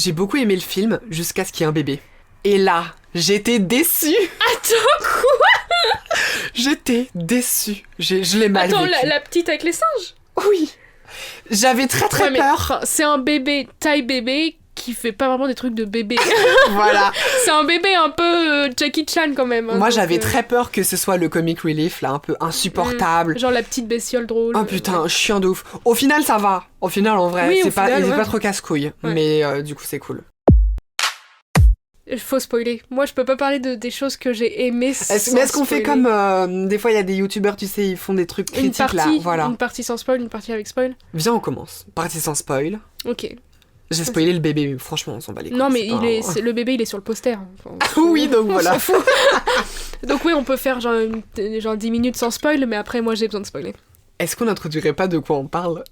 J'ai beaucoup aimé le film jusqu'à ce qu'il y ait un bébé. Et là, j'étais déçue. Attends, quoi? J'étais déçue. Je l'ai mal Attends, vécu. la petite avec les singes? Oui. J'avais très Ouais, mais, peur. enfin, c'est un bébé, taille bébé, qui fait pas vraiment des trucs de bébé. Voilà. C'est un bébé un peu Jackie Chan quand même. Hein, Moi, donc, j'avais très peur que ce soit le comic relief, là, un peu insupportable. Genre la petite bestiole drôle. Oh putain, chiant de ouf. Au final, ça va. Au final, en vrai, Oui, c'est au pas, final, il est ouais. pas trop casse-couille. Ouais. Mais du coup, c'est cool. Faut spoiler. Moi, je peux pas parler des choses que j'ai aimées sans Mais est-ce qu'on fait spoiler. comme... des fois, il y a des youtubeurs, tu sais, ils font des trucs Une critiques, là. Voilà. Une partie sans spoil, une partie avec spoil. Viens, on commence. Partie sans spoil. Ok. J'ai spoilé le bébé, mais franchement, on s'en bat les couilles. Non, mais c'est pas- le bébé, il est sur le poster. Enfin, Oui, donc on voilà. s'en fout. Donc oui, on peut faire genre 10 minutes sans spoil, mais après, moi, j'ai besoin de spoiler. Est-ce qu'on n'introduirait pas de quoi on parle?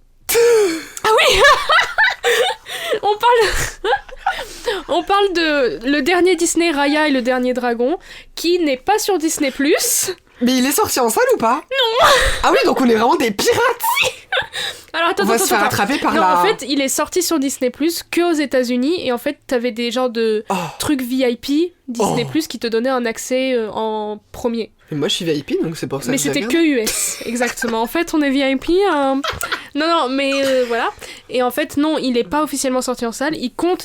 On parle de le dernier Disney, Raya et le dernier dragon, qui n'est pas sur Disney+. Mais il est sorti en salle ou pas? Non. Ah oui, donc on est vraiment des pirates. Alors attends, On va se faire attends. attraper par Non, la... en fait, il est sorti sur Disney+, que aux États-Unis, et en fait, t'avais des genres de Oh. trucs VIP Disney+, Oh. qui te donnaient un accès en premier. Mais moi, je suis VIP, donc c'est pour ça Mais que c'était j'aime que bien. US, exactement. En fait, on est VIP. Non, mais voilà. Et en fait, non, il est pas officiellement sorti en salle.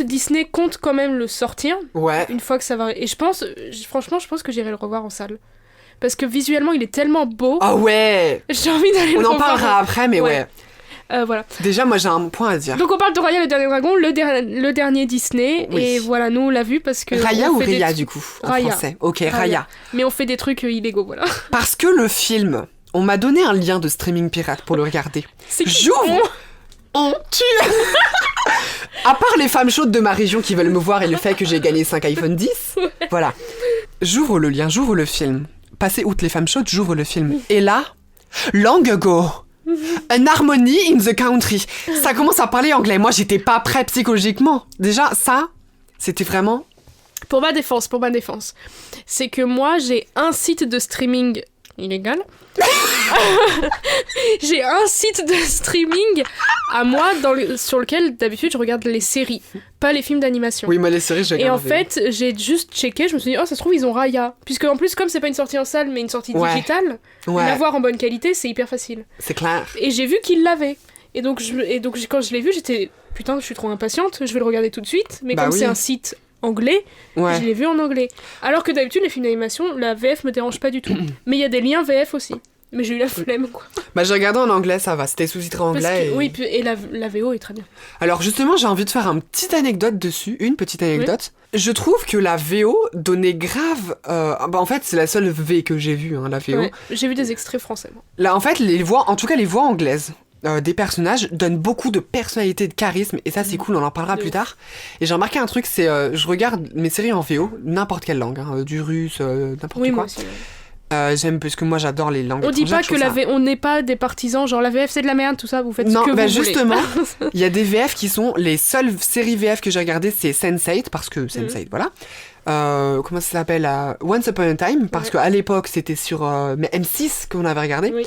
Disney compte quand même le sortir Ouais. une fois que ça va. Et franchement, je pense que j'irai le revoir en salle. Parce que visuellement, il est tellement beau. Ah ouais. J'ai envie d'aller On le en revoir. parlera après, mais ouais. Voilà. Déjà, moi, j'ai un point à dire. Donc on parle de Raya le dernier dragon, le dernier Disney. Oui. Et voilà, nous on l'a vu parce que. Raya on ou fait des Raya, trucs- du coup, en Raya. français. Ok, Raya. Mais on fait des trucs illégaux, voilà. Parce que le film, on m'a donné un lien de streaming pirate pour le regarder. C'est qui J'ouvre. On tue. À part les femmes chaudes de ma région qui veulent me voir et le fait que j'ai gagné 5 iPhone 10, voilà. J'ouvre le lien, j'ouvre le film. Passé outre les femmes chaudes, j'ouvre le film. Et là, long ago, an harmony in the country. Ça commence à parler anglais. Moi, j'étais pas prêt psychologiquement. Déjà, ça, c'était vraiment... Pour ma défense, c'est que moi j'ai un site de streaming illégal. J'ai un site de streaming à moi sur lequel d'habitude je regarde les séries, pas les films d'animation. Oui, moi, les séries, je Et en regardais. fait, j'ai juste checké, je me suis dit, oh, ça se trouve, ils ont Raya. Puisque en plus, comme c'est pas une sortie en salle, mais une sortie Ouais. digitale, Ouais, l'avoir en bonne qualité, c'est hyper facile. c'est clair. Et j'ai vu qu'ils l'avaient. Et donc, quand je l'ai vu, j'étais, putain, je suis trop impatiente, je vais le regarder tout de suite. Mais Bah comme oui. c'est un site anglais, Ouais. je l'ai vu en anglais. Alors que d'habitude, les films d'animation, la VF me dérange pas du tout. Mais il y a des liens VF aussi. Mais j'ai eu la flemme, quoi. Bah, j'ai regardé en anglais, ça va. C'était sous-titré en Parce anglais. que, et- oui, et la VO est très bien. Alors justement, j'ai envie de faire une petite anecdote dessus, une petite anecdote. Je trouve que la VO donnait grave... bah en fait, c'est la seule V que j'ai vue, hein, la VO. Ouais, j'ai vu des extraits français, moi. Là, en fait, les voix, en tout cas les voix anglaises des personnages donnent beaucoup de personnalité, de charisme, et ça c'est cool, on en parlera De plus ouf. tard. Et j'ai remarqué un truc, c'est je regarde mes séries en VO, n'importe quelle langue, hein, du russe, n'importe Oui, moi quoi. aussi. Ouais. J'aime parce que moi j'adore les langues On dit étrangères, pas je que trouve ça- on n'est pas des partisans, genre la VF c'est de la merde, tout ça, vous faites Non, ce que bah vous justement, voulez. il y a des VF qui sont les seules séries VF que j'ai regardées, c'est Sense8 parce que Sense8, voilà. Comment ça s'appelle Once Upon a Time parce qu'à l'époque c'était sur mais M6 qu'on avait regardé Oui,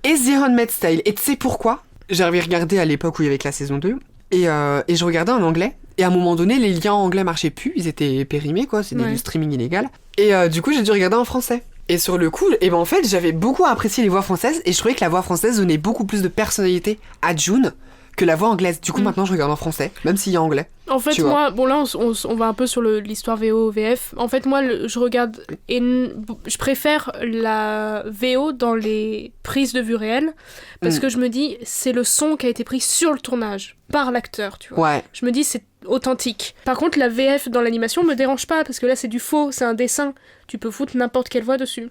et The Handmaid's Tale. Et tu sais pourquoi? J'avais regardé à l'époque où il y avait que la saison 2 et je regardais en anglais. Et à un moment donné, les liens anglais marchaient plus, ils étaient périmés quoi, c'était Ouais. du streaming illégal. Et du coup, j'ai dû regarder en français. Et sur le coup, et ben en fait, j'avais beaucoup apprécié les voix françaises et je trouvais que la voix française donnait beaucoup plus de personnalité à June que la voix anglaise. Du coup, maintenant, je regarde en français, même s'il y a anglais. En fait, Tu vois. moi, bon là, on va un peu sur l'histoire VO, VF. En fait, moi, je regarde je préfère la VO dans les prises de vue réelles parce que je me dis, c'est le son qui a été pris sur le tournage par l'acteur, tu vois. Ouais. Je me dis, c'est authentique. Par contre, la VF dans l'animation me dérange pas parce que là, c'est du faux, c'est un dessin. Tu peux foutre n'importe quelle voix dessus.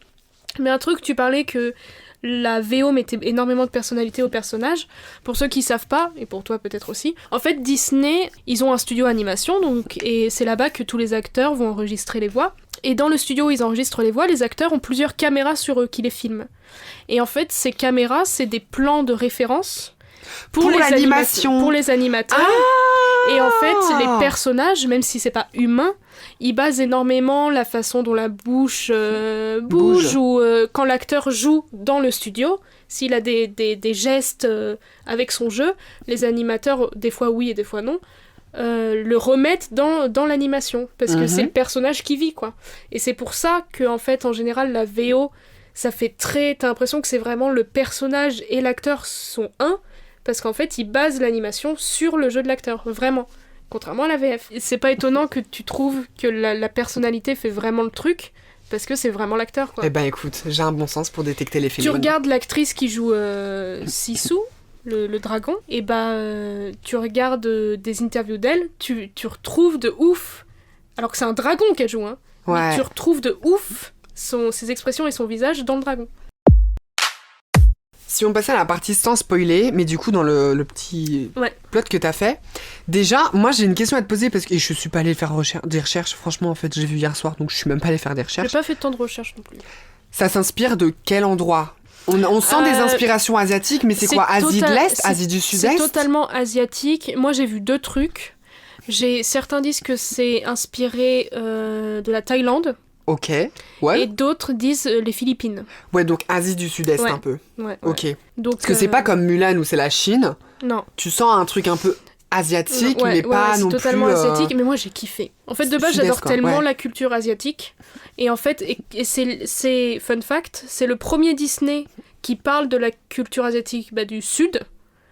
Mais un truc, tu parlais que la VO mettait énormément de personnalité au personnage. Pour ceux qui savent pas, et pour toi peut-être aussi, en fait Disney, ils ont un studio animation, donc, et c'est là-bas que tous les acteurs vont enregistrer les voix. Et dans le studio où ils enregistrent les voix, les acteurs ont plusieurs caméras sur eux qui les filment. Et en fait, ces caméras, c'est des plans de référence Pour les l'animation. pour les animateurs. Et en fait, les personnages, même si c'est pas humain, ils basent énormément la façon dont la bouche bouge ou quand l'acteur joue dans le studio. S'il a des gestes avec son jeu, les animateurs, des fois oui et des fois non, le remettent dans l'animation, parce que c'est le personnage qui vit, quoi. Et c'est pour ça que, en fait, en général, la VO, ça fait t'as l'impression que c'est vraiment le personnage et l'acteur sont un, parce qu'en fait, ils basent l'animation sur le jeu de l'acteur, vraiment. Contrairement à la VF. C'est pas étonnant que tu trouves que la personnalité fait vraiment le truc, parce que c'est vraiment l'acteur, quoi. Eh ben écoute, j'ai un bon sens pour détecter les films. Tu regardes l'actrice qui joue Sisu, le dragon, et tu regardes des interviews d'elle, tu retrouves de ouf, alors que c'est un dragon qu'elle joue, hein, ouais. mais tu retrouves de ouf ses expressions et son visage dans le dragon. Si on passait à la partie sans spoiler, mais du coup dans le petit plot que t'as fait, déjà, moi j'ai une question à te poser, parce que je suis pas allée faire des recherches, franchement en fait j'ai vu hier soir, donc je suis même pas allée faire des recherches. J'ai pas fait tant de recherches non plus. Ça s'inspire de quel endroit ? On sent des inspirations asiatiques, mais c'est quoi ? Asie de l'Est ? Asie du Sud-Est ? C'est totalement asiatique. Moi, j'ai vu 2 trucs. Certains disent que c'est inspiré de la Thaïlande. Ok, ouais. Et d'autres disent les Philippines. Ouais, donc Asie du Sud-Est un peu. Ouais. Ok. Donc, parce que c'est pas comme Mulan où c'est la Chine. Non. Tu sens un truc un peu asiatique, mais pas non plus... c'est totalement asiatique, mais moi j'ai kiffé. En fait, de base, j'adore tellement la culture asiatique. Et en fait, c'est fun fact, c'est le premier Disney qui parle de la culture asiatique du Sud.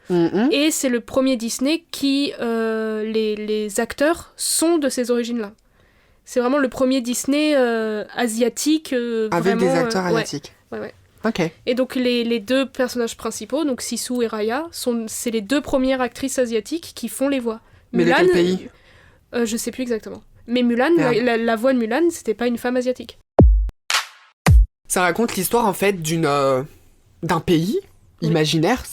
Et c'est le premier Disney qui... les acteurs sont de ces origines-là. C'est vraiment le premier Disney asiatique. Avec vraiment, des acteurs asiatiques. Ouais. Ok. Et donc les 2 personnages principaux, donc Sisu et Raya, c'est les 2 premières actrices asiatiques qui font les voix. Mais Mulan, de quel pays ? Je sais plus exactement. Mais Mulan, la voix de Mulan, c'était pas une femme asiatique. Ça raconte l'histoire en fait d'un pays imaginaire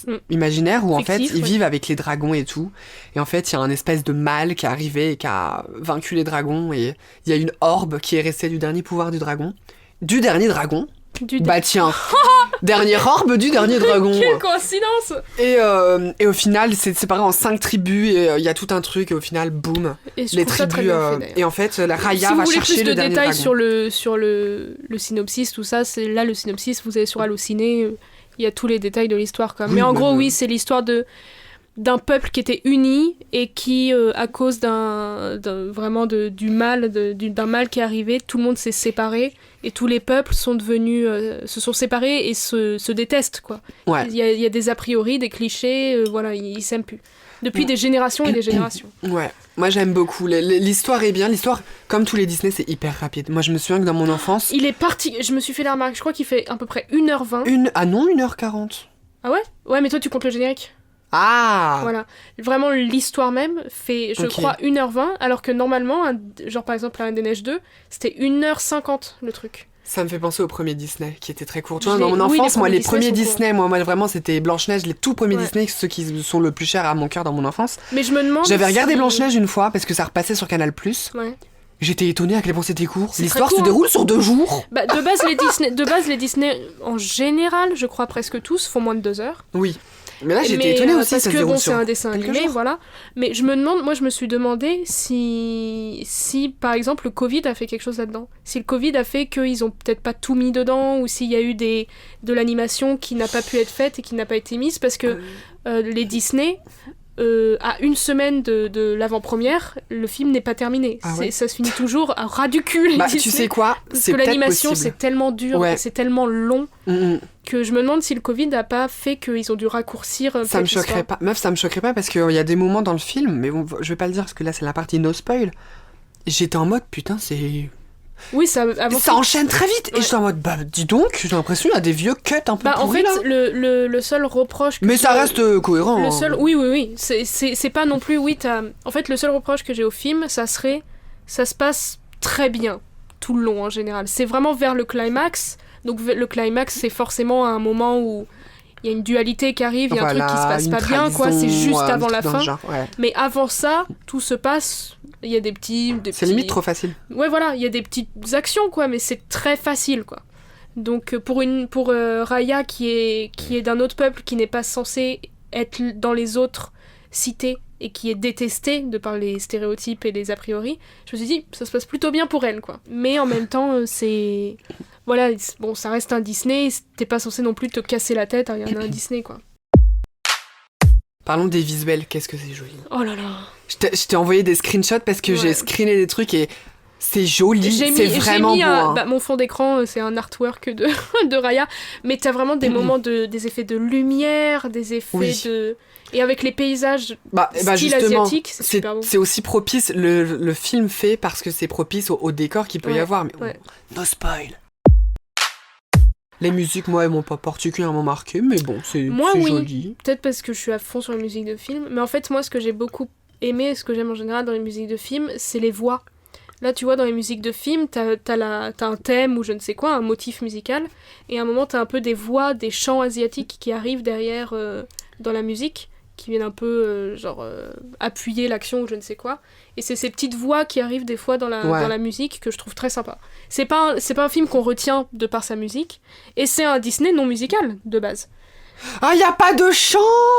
où en fait ils vivent avec les dragons et tout. Et en fait il y a un espèce de mal qui est arrivé et qui a vaincu les dragons, et il y a une orbe qui est restée du dernier pouvoir du dragon. Bah tiens, dernière orbe du dernier dragon. Quelle coïncidence. Et au final, c'est séparé en 5 tribus, et il y a tout un truc, et au final, boum, les tribus. Et en fait, la Raya va chercher le dernier dragon. Si vous voulez plus de détails sur le synopsis, tout ça, c'est là le synopsis, vous allez sur Allociné, il y a tous les détails de l'histoire, quoi. Mais en gros, c'est l'histoire d'un peuple qui était uni et qui, à cause du mal, d'un mal qui est arrivé, tout le monde s'est séparé, et tous les peuples sont devenus, se sont séparés et se détestent, quoi. Ouais. Il y a des a priori, des clichés, ils s'aiment plus. Depuis des générations et des générations. Ouais, moi j'aime beaucoup. L'histoire est bien. L'histoire, comme tous les Disney, c'est hyper rapide. Moi je me souviens que dans mon enfance... Il est parti, je me suis fait la remarque, je crois qu'il fait à peu près 1h20. Ah non, 1h40. Ah ouais ? Ouais, mais toi tu comptes le générique. Ah. Voilà. Vraiment, l'histoire même fait, je crois, 1h20, alors que normalement, genre par exemple La Reine des Neiges 2, c'était 1h50 le truc. Ça me fait penser au premier Disney, qui était très court. Tu vois, dans mon enfance, moi, les premiers Disney, moi, vraiment, c'était Blanche-Neige, les tout premiers Disney, ceux qui sont le plus chers à mon cœur dans mon enfance. Mais je me demande. J'avais regardé Blanche-Neige une fois, parce que ça repassait sur Canal+. Ouais. J'étais étonnée à quel point c'était court. L'histoire se déroule sur 2 jours. Bah, de base, les Disney, en général, je crois presque tous, font moins de 2 heures. Oui. Mais là, j'étais étonnée aussi, parce ça se que déroule c'est un dessin animé, voilà. Mais je me suis demandé si, par exemple, le Covid a fait quelque chose là-dedans. Si le Covid a fait qu'ils ont peut-être pas tout mis dedans, ou s'il y a eu de l'animation qui n'a pas pu être faite et qui n'a pas été mise, parce que les Disney... à 1 semaine de l'avant-première, le film n'est pas terminé. Ça se finit toujours à ras du cul, les Disney. Tu sais quoi ? Parce que l'animation, c'est tellement dur, c'est tellement long, que je me demande si le Covid n'a pas fait qu'ils ont dû raccourcir... Ça me choquerait pas. Meuf, ça me choquerait pas, parce qu'il y a des moments dans le film, mais bon, je vais pas le dire, parce que là, c'est la partie no spoil. J'étais en mode, putain, c'est... Oui, ça enchaîne très vite. Et j'étais en mode, dis donc, j'ai l'impression qu'il y a des vieux cuts un peu pourris, en fait, le seul reproche que... Mais ça reste cohérent. Oui. C'est pas non plus... En fait, le seul reproche que j'ai au film, ça se passe très bien, tout le long, en général. C'est vraiment vers le climax. Donc, le climax, c'est forcément un moment où il y a une dualité qui arrive, il y a un truc qui se passe pas bien, quoi. C'est juste avant la fin. Genre, Mais avant ça, tout se passe... Il y a des petits... C'est limite trop facile. Ouais, voilà, il y a des petites actions, quoi, mais c'est très facile, quoi. Donc, pour Raya, qui est d'un autre peuple, qui n'est pas censé être dans les autres cités, et qui est détestée de par les stéréotypes et les a priori, je me suis dit, ça se passe plutôt bien pour elle, quoi. Mais en même temps, c'est... Voilà, bon, ça reste un Disney, t'es pas censé non plus te casser la tête à regarder un Disney, quoi. Parlons des visuels, qu'est-ce que c'est joli. Oh là là. Je t'ai envoyé des screenshots parce que j'ai screené des trucs et c'est joli, c'est vraiment beau. Hein. Mon fond d'écran, c'est un artwork de Raya, mais t'as vraiment des moments des effets de lumière, des effets de... Et avec les paysages style asiatique, c'est super beau. C'est aussi propice, le film fait parce que c'est propice au décor qu'il peut y avoir. Mais no spoil. Les musiques, moi, elles m'ont pas particulièrement marqué, mais bon, c'est joli. Peut-être parce que je suis à fond sur les musiques de film. Mais en fait, moi, ce que j'ai beaucoup aimé, ce que j'aime en général dans les musiques de film, c'est les voix. Là, tu vois, dans les musiques de film, t'as un thème ou je ne sais quoi, un motif musical, et à un moment, t'as un peu des voix, des chants asiatiques qui arrivent derrière dans la musique, qui viennent un peu, appuyer l'action ou je ne sais quoi. Et c'est ces petites voix qui arrivent des fois dans la musique que je trouve très sympa. C'est pas un film qu'on retient de par sa musique, et c'est un Disney non musical, de base. Ah, y a pas de chant!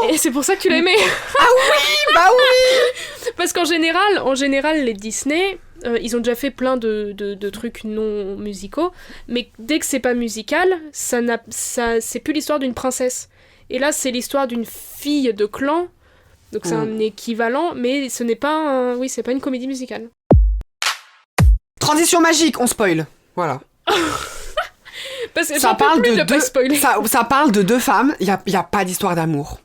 Et c'est pour ça que tu l'as aimé. Ah oui, bah oui! Parce qu'en général, les Disney, ils ont déjà fait plein de trucs non musicaux, mais dès que c'est pas musical, c'est plus l'histoire d'une princesse. Et là, c'est l'histoire d'une fille de clan, donc c'est un équivalent, mais ce n'est pas c'est pas une comédie musicale. Transition magique, on spoil. Voilà. Parce que ça parle de pas spoiler. Ça parle de deux femmes, il y a pas d'histoire d'amour.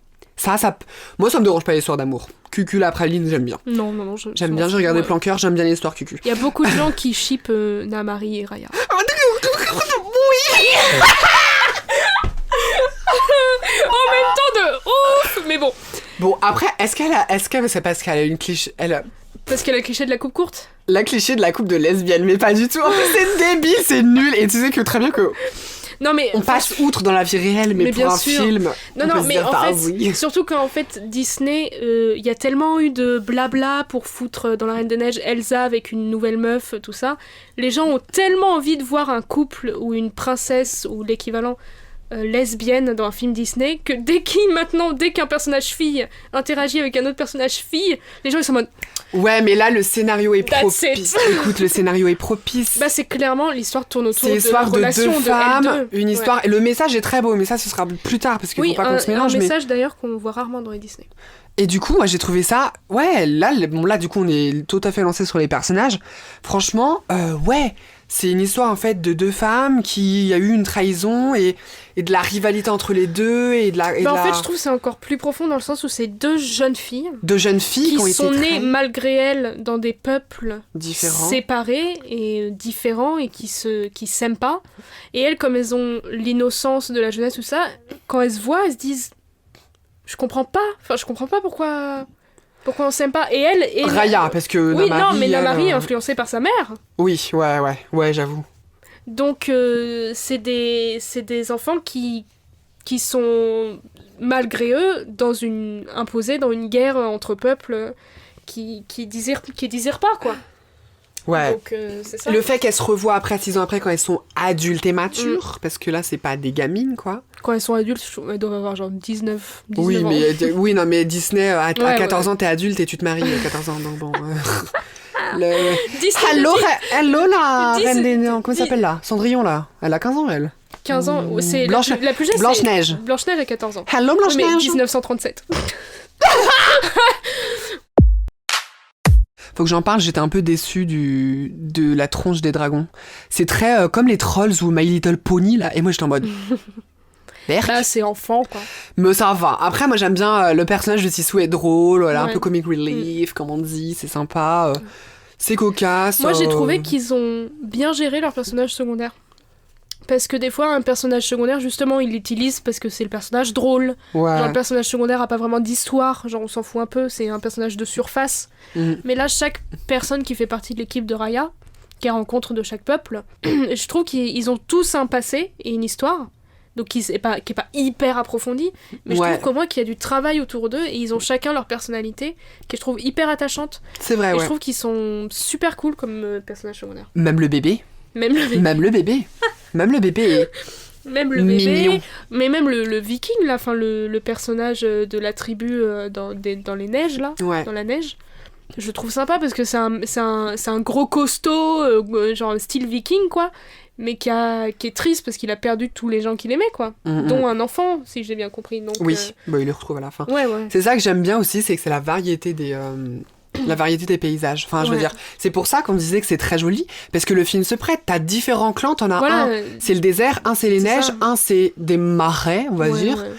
Moi, ça me dérange pas l'histoire d'amour. Cucul la praline, j'aime bien. Non, j'aime bien, j'ai regardé Plan Cœur, j'aime bien l'histoire Cucul. Il y a beaucoup de gens qui shippent Namari et Raya. Oui. En même temps de ouf, mais bon. Bon, après, est-ce que c'est parce qu'elle a une cliché... Parce qu'elle a le cliché de la coupe courte. La cliché de la coupe de lesbienne, mais pas du tout. En fait, c'est débile, c'est nul. Et tu sais que très bien que... Non, mais on passe outre dans la vie réelle, mais pour un film, non, mais en fait, surtout qu'en fait, Disney, y a tellement eu de blabla pour foutre dans La Reine des Neiges Elsa avec une nouvelle meuf, tout ça. Les gens ont tellement envie de voir un couple ou une princesse ou l'équivalent lesbienne dans un film Disney que dès qu'un personnage fille interagit avec un autre personnage fille, les gens ils sont en mode ouais, mais là le scénario est propice. Écoute, le scénario est propice. Bah, c'est clairement l'histoire tourne autour de la relation deux femmes, une histoire et le message est très beau, mais ça ce sera plus tard parce qu'il faut pas qu'on se mélange. Un message d'ailleurs qu'on voit rarement dans les Disney. Et du coup, moi j'ai trouvé ça, là du coup on est tout à fait lancé sur les personnages. Franchement, c'est une histoire en fait de deux femmes qui a eu une trahison et de la rivalité entre les deux et de la. En fait, je trouve que c'est encore plus profond dans le sens où c'est deux jeunes filles. Deux jeunes filles qui sont nées malgré elles dans des peuples différents, séparés et différents et qui s'aiment pas. Et elles, comme elles ont l'innocence de la jeunesse tout ça, quand elles se voient, elles se disent, je comprends pas pourquoi on s'aime pas. Et elle et Raya, parce que oui, Namari, non, mais Namari est influencée par sa mère. Oui, ouais, j'avoue. Donc c'est des enfants qui sont malgré eux imposés dans une guerre entre peuples qui désirent pas quoi. Ouais. Donc, c'est ça. Le fait qu'elles se revoient après 6 ans après quand elles sont adultes et matures, parce que là c'est pas des gamines quoi. Quand elles sont adultes, elles doivent avoir genre 19 oui, ans. Oui, non mais Disney, à 14 ans t'es adulte et tu te maries à 14 ans, donc bon... Hello la reine des... Comment ça s'appelle là Cendrillon là. Elle a 15 ans elle. 15 ans, c'est la plus jeune. Blanche-Neige. Blanche-Neige a 14 ans. Hello Blanche-Neige. Mais 1937. Faut que j'en parle, j'étais un peu déçue de la tronche des dragons. C'est très comme les Trolls ou My Little Pony là, et moi j'étais en mode... Là c'est enfant quoi. Mais ça va. Après moi j'aime bien le personnage de Sisu est drôle, voilà, un peu comic relief comme on dit, c'est sympa, c'est cocasse. Moi j'ai trouvé qu'ils ont bien géré leur personnage secondaire. Parce que des fois un personnage secondaire justement ils l'utilisent parce que c'est le personnage drôle. Ouais. Genre le personnage secondaire a pas vraiment d'histoire, genre on s'en fout un peu, c'est un personnage de surface. Mais là chaque personne qui fait partie de l'équipe de Raya, qui est rencontre de chaque peuple, je trouve qu'ils ont tous un passé et une histoire. Donc qui est pas hyper approfondi, mais je trouve qu'au moins qu'il y a du travail autour d'eux et ils ont chacun leur personnalité qui je trouve hyper attachante. C'est vrai, et je trouve qu'ils sont super cool comme personnages secondaires. Même le bébé. Même le bébé est mignon. Mais même le viking là, enfin le personnage de la tribu dans les neiges là, dans la neige. Je trouve sympa parce que c'est un gros costaud, genre style viking quoi. Mais qui est triste parce qu'il a perdu tous les gens qu'il aimait, quoi. Dont un enfant, si j'ai bien compris. Donc, oui, il le retrouve à la fin. Ouais. C'est ça que j'aime bien aussi, c'est que c'est la variété la variété des paysages. Enfin, je veux Ouais. dire, c'est pour ça qu'on disait que c'est très joli, parce que le film se prête. T'as différents clans, t'en as Voilà, un, c'est le désert, un c'est les c'est neiges, ça. un c'est des marais, on va Ouais, dire. ouais.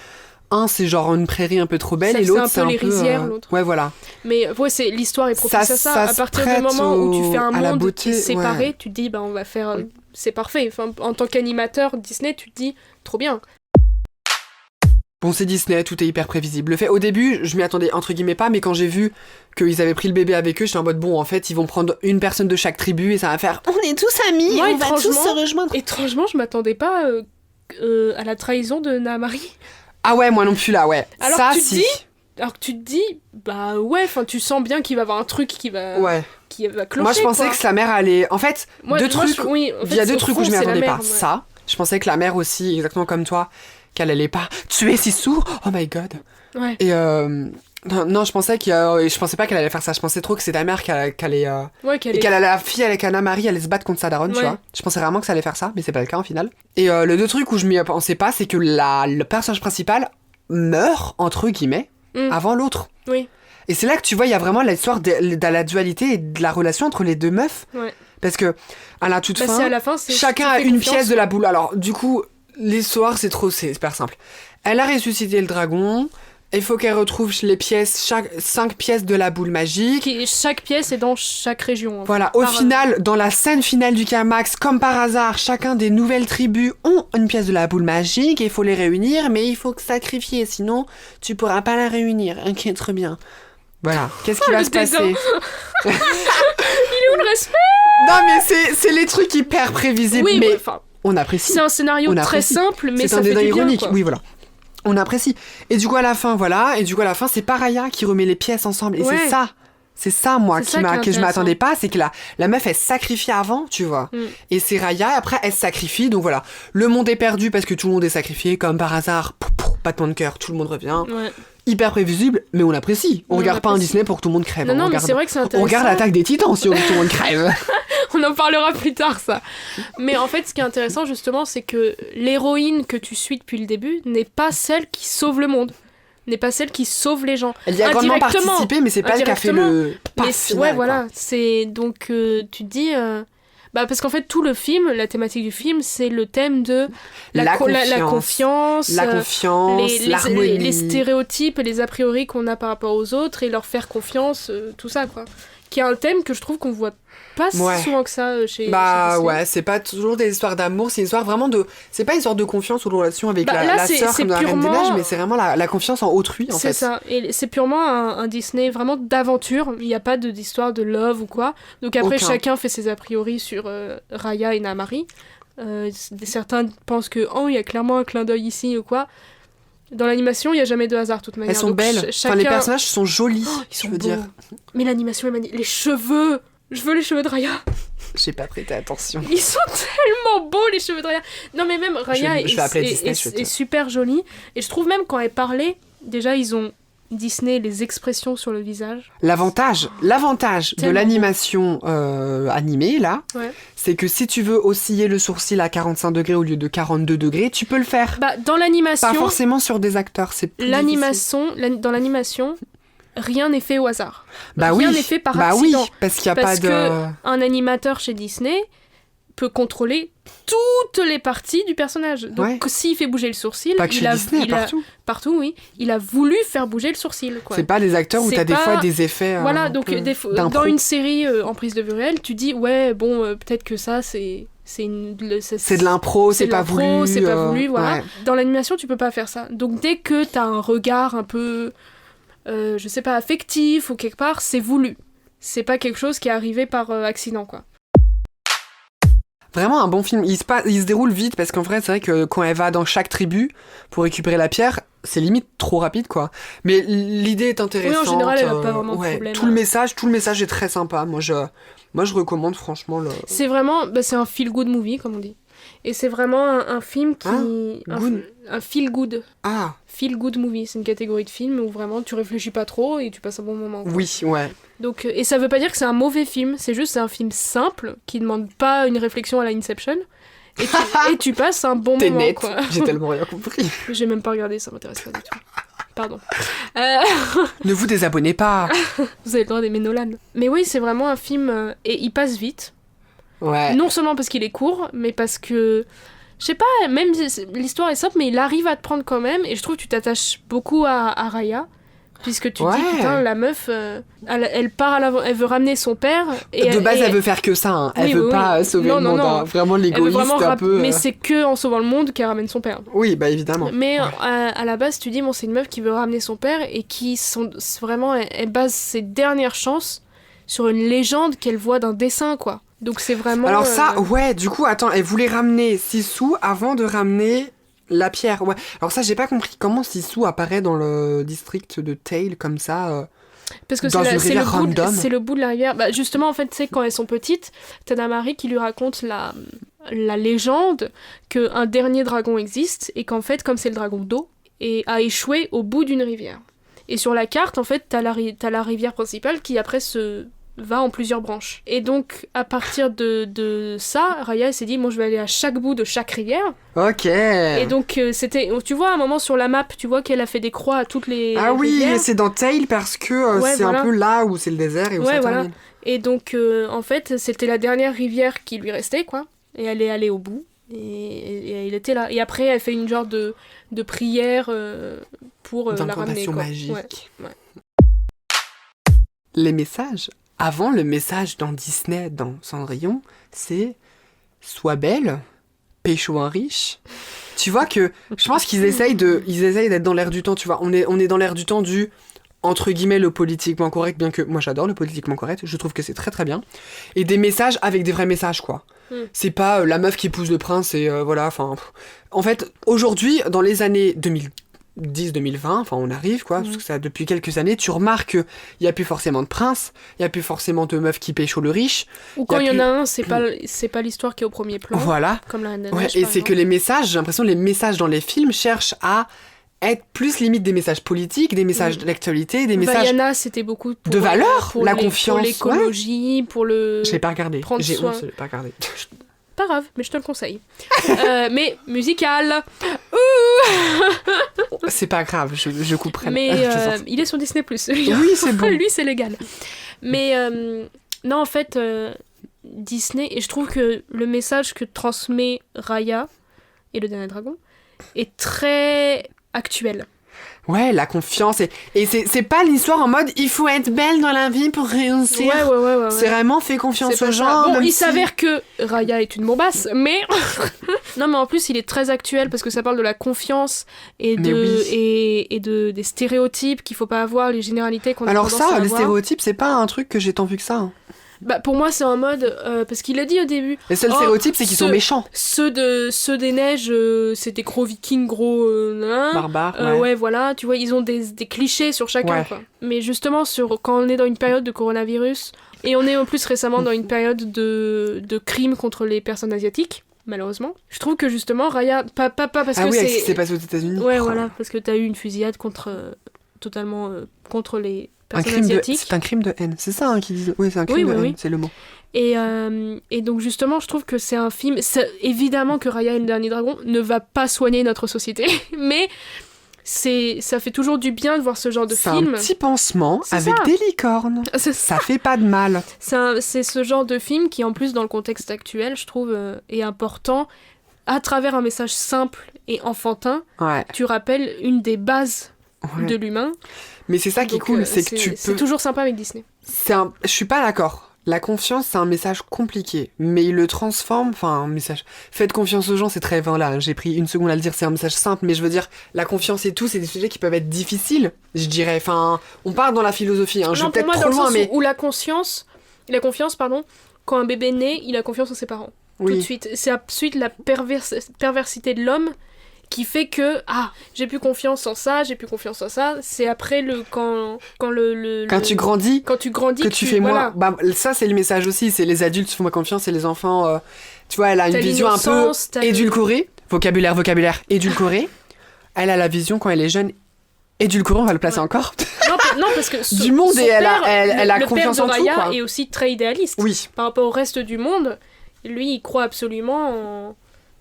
Un c'est genre une prairie un peu trop belle, Ça, et c'est l'autre un c'est peu un les peu... rizières, l'autre. Ouais, voilà. Mais ouais, l'histoire est propice à ça. À se partir du prête moment où tu fais un à la monde beauté, qui est séparé, ouais. tu te dis, bah, on va faire... c'est parfait. Enfin, en tant qu'animateur Disney, tu te dis, trop bien. Bon, c'est Disney, tout est hyper prévisible. Le fait, au début, je m'y attendais entre guillemets pas, mais quand j'ai vu qu'ils avaient pris le bébé avec eux, j'étais en mode bon, en fait, ils vont prendre une personne de chaque tribu et ça va faire on est tous amis, Moi, on va tous étrangement- se rejoindre. Étrangement, je m'attendais pas à la trahison de Naamari. Ah ouais, moi non plus là, ouais. Alors ça, que tu si. dis- Alors que tu te dis, bah ouais, enfin, tu sens bien qu'il va y avoir un truc qui va, Ouais. qui va clocher. Moi, je pensais quoi. que sa mère allait. En fait, Moi, deux moi, trucs. oui, en fait, Il y a deux au trucs où fond, je m'y c'est la attendais mère, pas. ouais. Ça, je pensais que la mère aussi, exactement comme toi, qu'elle allait pas tuer Sissou. Oh my god. Ouais. Et non, je pensais je pensais pas qu'elle allait faire ça. Je pensais trop que c'est ta mère qui allait. Ouais, qu'elle Et est- qu'elle a la fille avec Anna Marie allait se battre contre sa daronne, tu Ouais. vois. Je pensais vraiment que ça allait faire ça, mais c'est pas le cas en final. Et le deux trucs où je m'y pensais pas, c'est que le personnage principal meurt, entre guillemets, Mm. avant l'autre. Oui. Et c'est là que tu vois, il y a vraiment l'histoire de la dualité et de la relation entre les deux meufs. Ouais. Parce que, à la toute Bah, fin, c'est à la fin, c'est chacun tu a fais une confiance. pièce de la boule. Alors, du coup, l'histoire, c'est super simple. Elle a ressuscité le dragon. Il faut qu'elle retrouve les pièces, 5 pièces de la boule magique. Chaque pièce est dans chaque région. en fait. Voilà, au Par- final, dans la scène finale du Climax, comme par hasard, chacun des nouvelles tribus ont une pièce de la boule magique et il faut les réunir, mais il faut que sacrifier, sinon tu pourras pas la réunir. Ok, très bien. Voilà, qu'est-ce qui Oh, va le se passer? dédain. Il est où le respect? Non, mais c'est les trucs hyper prévisibles, Oui, mais ouais, enfin, on apprécie. c'est un scénario On très apprécie. simple, mais C'est ça un fait dédain du bien, ironique, quoi. oui, voilà. On apprécie. Et du coup, à la fin, voilà. Et du coup, à la fin, c'est Paraya qui remet les pièces ensemble. Et Ouais. c'est ça. C'est ça, moi, C'est ça qui est que je intéressant. m'attendais pas. C'est que la meuf, elle se sacrifie avant, tu vois. Mm. Et c'est Raya, et après, elle se sacrifie. Donc voilà. Le monde est perdu parce que tout le monde est sacrifié. Comme par hasard, battement de cœur, tout le monde revient. Ouais. Hyper prévisible, mais on apprécie. On On regarde pas un apprécie. Disney pour que tout le monde crève. Non, on non, mais regarde, c'est vrai que c'est on intéressant. regarde l'attaque des titans si on veut que tout le monde crève. On en parlera plus tard, ça. Mais en fait, ce qui est intéressant, justement, c'est que l'héroïne que tu suis depuis le début n'est pas celle qui sauve le monde. N'est pas celle qui sauve les gens. Elle y a grandement Indirectement. participé, mais c'est pas elle qui a fait le pas Mais final, ouais, quoi. voilà. C'est donc tu te dis. Bah, parce qu'en fait, tout le film, la thématique du film, c'est le thème de la confiance, La confiance, l'harmonie. les stéréotypes et les a priori qu'on a par rapport aux autres et leur faire confiance, tout ça, quoi. Qui est un thème que je trouve qu'on voit pas si Ouais. souvent que ça chez Bah chez Disney. ouais, c'est pas toujours des histoires d'amour, c'est une histoire vraiment de... C'est pas une histoire de confiance ou de relation avec Bah, là, la c'est- sœur c'est comme dans la Reine des purement- Neiges, mais c'est vraiment la confiance en autrui, en C'est fait. ça, et c'est purement un Disney vraiment d'aventure, il n'y a pas d'histoire de love ou quoi. Donc après, Aucun. chacun fait ses a priori sur Raya et Naamari. Certains pensent que, oh, il y a clairement un clin d'œil ici ou quoi. Dans l'animation, il n'y a jamais de hasard, de toute manière. Elles sont Donc, belles, enfin les personnages sont jolis, Ils sont je veux beaux. dire. Mais l'animation est magnifique. Les cheveux, je veux les cheveux de Raya. J'ai pas prêté attention. Ils sont tellement beaux, les cheveux de Raya. Non, mais même Raya je vais appeler Disney, je vais te- est super jolie. Et je trouve même quand elle parlait, déjà, ils ont Disney les expressions sur le visage. L'avantage de Tellement l'animation animée, là, Ouais. c'est que si tu veux osciller le sourcil à 45 degrés au lieu de 42 degrés, tu peux le faire. Bah, dans l'animation, Pas forcément sur des acteurs, c'est plus difficile. dans l'animation, rien n'est fait au hasard. Bah rien oui, n'est fait par bah accident. oui, parce qu'il y a Parce pas que de... un animateur chez Disney peut contrôler toutes les parties du personnage. Donc Ouais. s'il fait bouger le sourcil, Pas que chez Disney, partout. oui, il a voulu faire bouger le sourcil. Quoi. C'est pas des acteurs où C'est t'as des pas- fois des effets. Voilà, un donc peu dans d'impro. une série en prise de vue réelle, tu dis ouais, bon, peut-être que ça c'est C'est de l'impro, c'est de pas l'impro, voulu. c'est pas voulu, voilà. ouais. Dans l'animation, tu peux pas faire ça. Donc dès que t'as un regard un peu, je sais pas, affectif ou quelque part, c'est voulu. C'est pas quelque chose qui est arrivé par accident, quoi. Vraiment un bon film. Il se déroule vite parce qu'en vrai, c'est vrai que quand elle va dans chaque tribu pour récupérer la pierre, c'est limite trop rapide, quoi. Mais l'idée est intéressante. Oui, en général, elle a pas vraiment de ouais, problème. Tout le message est très sympa. Moi, je recommande franchement le. C'est vraiment, bah, c'est un feel-good movie, comme on dit. Et c'est vraiment un film qui... un feel-good. Ah, Feel-good movie, c'est une catégorie de film où vraiment tu réfléchis pas trop et tu passes un bon moment. Quoi. oui, ouais. Donc, et ça veut pas dire que c'est un mauvais film, c'est un film simple qui demande pas une réflexion à la Inception. Et tu passes un bon T'es moment, net. quoi. J'ai tellement rien compris. J'ai même pas regardé, ça m'intéresse pas du tout. Pardon. Ne vous désabonnez pas. Vous avez le droit d'aimer Nolan. Mais oui, c'est vraiment un film... et il passe vite. Ouais. Non seulement parce qu'il est court, mais parce que... Je sais pas, même l'histoire est simple, mais il arrive à te prendre quand même. Et je trouve que tu t'attaches beaucoup à Raya. Puisque tu te dis, putain, la meuf, elle part à l'avant, elle veut ramener son père. Et de base, elle veut faire que ça. Hein. Elle veut pas sauver le monde. Hein. Vraiment l'égoïste un peu. Mais c'est que en sauvant le monde qu'elle ramène son père. Oui, bah évidemment. Mais à la base, tu dis, bon, c'est une meuf qui veut ramener son père et qui vraiment, elle base ses dernières chances sur une légende qu'elle voit d'un dessin, quoi. Donc c'est vraiment... Alors ça, ouais, du coup, attends, elle voulait ramener Sisu avant de ramener... La pierre, ouais. Alors ça, j'ai pas compris comment Sisu apparaît dans le district de Tail comme ça. Parce que dans une rivière random. C'est le bout de la rivière. Bah, justement, en fait, c'est quand elles sont petites, t'as Namari qui lui raconte la légende qu'un dernier dragon existe et qu'en fait, comme c'est le dragon d'eau, et a échoué au bout d'une rivière. Et sur la carte, en fait, t'as la rivière principale qui après va en plusieurs branches. Et donc, à partir de ça, Raya s'est dit, bon, je vais aller à chaque bout de chaque rivière. Ok. Et donc, tu vois, à un moment sur la map, tu vois qu'elle a fait des croix à toutes les rivières. Oui, c'est dans Tail parce que c'est un peu là où c'est le désert et où ça termine. Et donc, en fait, c'était la dernière rivière qui lui restait, quoi. Et elle est allée au bout. Et il était là. Et après, elle fait une genre de prière pour la ramener, quoi. Magique. Ouais. Les messages. Avant, le message dans Disney, dans Cendrillon, c'est « Sois belle, pécho un riche ». Tu vois que, je pense qu'ils essayent d'être dans l'air du temps, tu vois. On est dans l'air du temps du, entre guillemets, le politiquement correct, bien que moi j'adore le politiquement correct, je trouve que c'est très très bien. Et des messages avec des vrais messages, quoi. C'est pas la meuf qui épouse le prince et voilà, enfin... En fait, aujourd'hui, dans les années 2010-2020, enfin on arrive quoi, parce que ça depuis quelques années, tu remarques qu'il n'y a plus forcément de prince, il n'y a plus forcément de meufs qui pécho le riche. Ou quand il y en a un, c'est pas l'histoire qui est au premier plan. Voilà. Comme la Reine des Neiges, Neiges, et c'est que les messages, j'ai l'impression que les messages dans les films cherchent à être plus limite des messages politiques, des messages d'actualité, des messages... Vaiana, c'était beaucoup pour, de valeur, la confiance. Pour l'écologie, pour le... Je l'ai pas regardé, j'ai soin. honte, je l'ai pas regardé. Pas grave, mais je te le conseille. Mais musical. C'est pas grave, je couperai. Mais il est sur Disney+. Oui, c'est bon. Lui, c'est légal. Mais non, en fait, Disney, et je trouve que le message que transmet Raya et le Dernier Dragon est très actuel. Ouais, la confiance. Et c'est pas l'histoire en mode il faut être belle dans la vie pour réussir. Ouais. C'est vraiment fait confiance aux gens. Bon, il s'avère que Raya est une bombasse, mais. Non, mais en plus, il est très actuel parce que ça parle de la confiance et des stéréotypes qu'il faut pas avoir, les généralités qu'on a tendance à avoir. Alors, ça, les stéréotypes, c'est pas un truc que j'ai tant vu que ça. Hein. Bah pour moi c'est en mode parce qu'il l'a dit au début. Les seuls stéréotypes c'est qu'ils sont méchants. Ceux des neiges c'était gros vikings gros barbares. Ouais voilà, tu vois ils ont des clichés sur chacun quoi. Mais justement quand on est dans une période de coronavirus et on est en plus récemment dans une période de crimes contre les personnes asiatiques. Malheureusement. Je trouve que justement Raya pas parce que c'est... c'est passé aux États-Unis. Ouais voilà, parce que t'as eu une fusillade totalement contre les personnes asiatiques. C'est un crime de haine, c'est ça qu'ils disent. Oui, c'est un crime de haine, c'est le mot. Et donc justement, je trouve que c'est un film... Évidemment que Raya et le Dernier Dragon ne va pas soigner notre société, mais ça fait toujours du bien de voir ce genre de film. C'est un petit pansement avec des licornes. Ça fait pas de mal. C'est ce genre de film qui, en plus, dans le contexte actuel, je trouve, est important. À travers un message simple et enfantin, tu rappelles une des bases de l'humain. Mais c'est ça qui est cool, c'est que tu peux... C'est toujours sympa avec Disney. Je suis pas d'accord. La confiance, c'est un message compliqué, mais il le transforme, un message... Faites confiance aux gens, c'est très vain là, j'ai pris une seconde à le dire, c'est un message simple, mais je veux dire, la confiance et tout, c'est des sujets qui peuvent être difficiles, je dirais, on part dans la philosophie, je vais peut-être trop loin, mais... Où la confiance, quand un bébé naît, il a confiance en ses parents, tout de suite. C'est ensuite la perversité de l'homme qui fait que j'ai plus confiance en ça, c'est après quand tu grandis que tu fais moins. Ça c'est le message aussi, c'est les adultes font moins confiance et les enfants tu vois, elle a une vision un peu édulcorée, vocabulaire édulcoré. Elle a la vision quand elle est jeune édulcorée, on va le placer encore. Non parce que du monde, et elle a confiance en tout. Le père de Raya est aussi très idéaliste par rapport au reste du monde. Lui, il croit absolument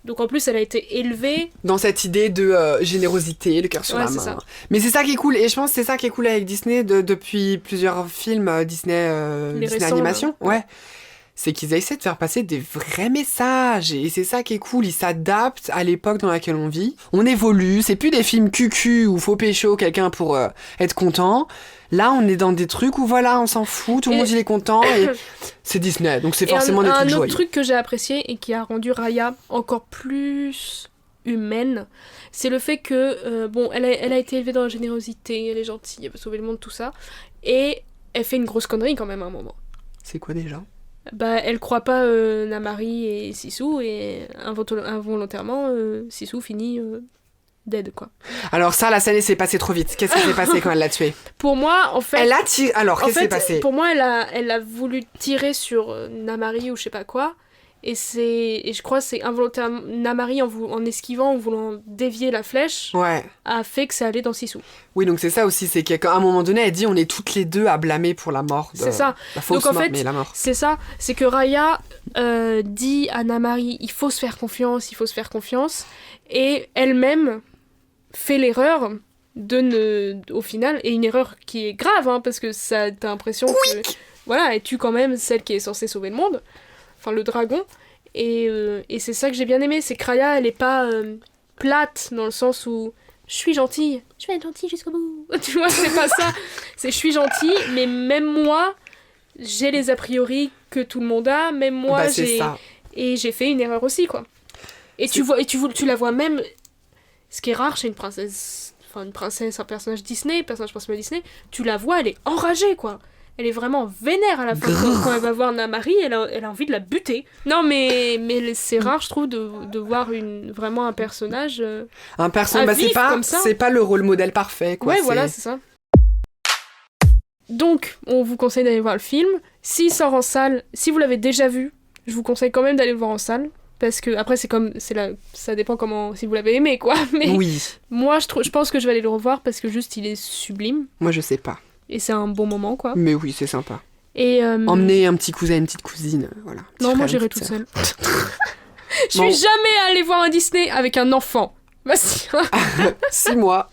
Donc en plus, elle a été élevée... Dans cette idée de générosité, le cœur sur la main. Ça. Mais c'est ça qui est cool, et je pense que c'est ça qui est cool avec Disney, depuis plusieurs films Disney récents, Animation. Ouais. C'est qu'ils essaient de faire passer des vrais messages, et c'est ça qui est cool, ils s'adaptent à l'époque dans laquelle on vit. On évolue, c'est plus des films cucu où faut pécho quelqu'un pour être content. Là, on est dans des trucs où voilà, on s'en fout, tout le monde il est content, et c'est Disney, donc c'est forcément des trucs joyeux. Un autre truc que j'ai apprécié et qui a rendu Raya encore plus humaine, c'est le fait que, elle a été élevée dans la générosité, elle est gentille, elle veut sauver le monde, tout ça, et elle fait une grosse connerie quand même à un moment. C'est quoi déjà ? Elle croit pas Namari et Sisu, et involontairement, Sisu finit dead, quoi. Alors ça, la scène s'est passée trop vite. Qu'est-ce qui s'est passé quand elle l'a tué ? Pour moi, en fait... Elle a tiré... Alors, qu'est-ce qui s'est passé ? Pour moi, elle a voulu tirer sur Namari ou je sais pas quoi, et je crois que c'est involontairement... Namari, en esquivant, en voulant dévier la flèche, a fait que ça allait dans Sisu. Oui, donc c'est ça aussi, c'est qu'à un moment donné, elle dit on est toutes les deux à blâmer pour la mort de... C'est ça. La fausse donc, en mort, fait, mais la mort. C'est ça, c'est que Raya dit à Namari, il faut se faire confiance, et elle-même fait l'erreur au final, et une erreur qui est grave, hein, parce que ça, t'as l'impression que... Voilà, elle tue quand même celle qui est censée sauver le monde, enfin le dragon, et c'est ça que j'ai bien aimé, c'est que Raya, elle est pas plate, dans le sens où je suis gentille, je vais être gentille jusqu'au bout, tu vois, c'est pas ça, c'est je suis gentille, mais même moi, j'ai les a priori que tout le monde a, même moi, j'ai fait une erreur aussi, quoi. Et tu la vois même, ce qui est rare chez une princesse, un personnage Disney, personnage principal Disney, tu la vois, elle est enragée, quoi. Elle est vraiment vénère à la fin. Quand elle va voir Namari, elle a envie de la buter. Non, mais c'est rare, je trouve, de voir vraiment un personnage un personnage, c'est pas le rôle modèle parfait, quoi. Ouais, voilà, c'est ça. Donc, on vous conseille d'aller voir le film. S'il sort en salle, si vous l'avez déjà vu, je vous conseille quand même d'aller le voir en salle. Parce que, après, ça dépend si vous l'avez aimé, quoi. Mais oui. Moi, je pense que je vais aller le revoir parce que juste, il est sublime. Moi, je sais pas. Et c'est un bon moment, quoi. Mais oui, c'est sympa. Et emmener un petit cousin, une petite cousine, voilà. Non, moi, j'irai toute seule. Je suis jamais allée voir un Disney avec un enfant. Vas-y. 6 mois.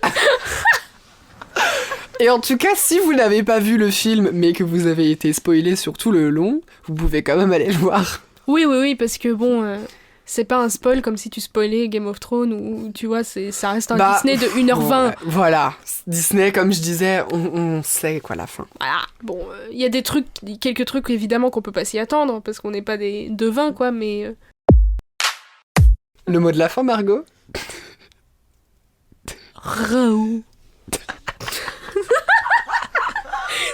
Et en tout cas, si vous n'avez pas vu le film, mais que vous avez été spoilé sur tout le long, vous pouvez quand même aller le voir. Oui, parce que bon, c'est pas un spoil comme si tu spoilais Game of Thrones ou tu vois, ça reste un Disney de 1h20. Voilà, Disney, comme je disais, on sait quoi la fin. Voilà, bon, il y a quelques trucs évidemment qu'on peut pas s'y attendre parce qu'on n'est pas des devins, quoi, mais. Le mot de la fin, Margot ? Raoult.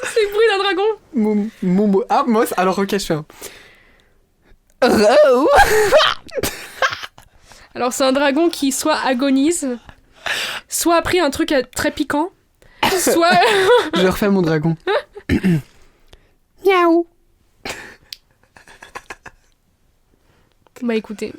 C'est le bruit d'un dragon. Momo. Ah, moi, alors ok, je fais un. Raoult. Alors c'est un dragon qui soit agonise, soit a pris un truc très piquant, soit... Je refais mon dragon. Miaou. Bah écoutez...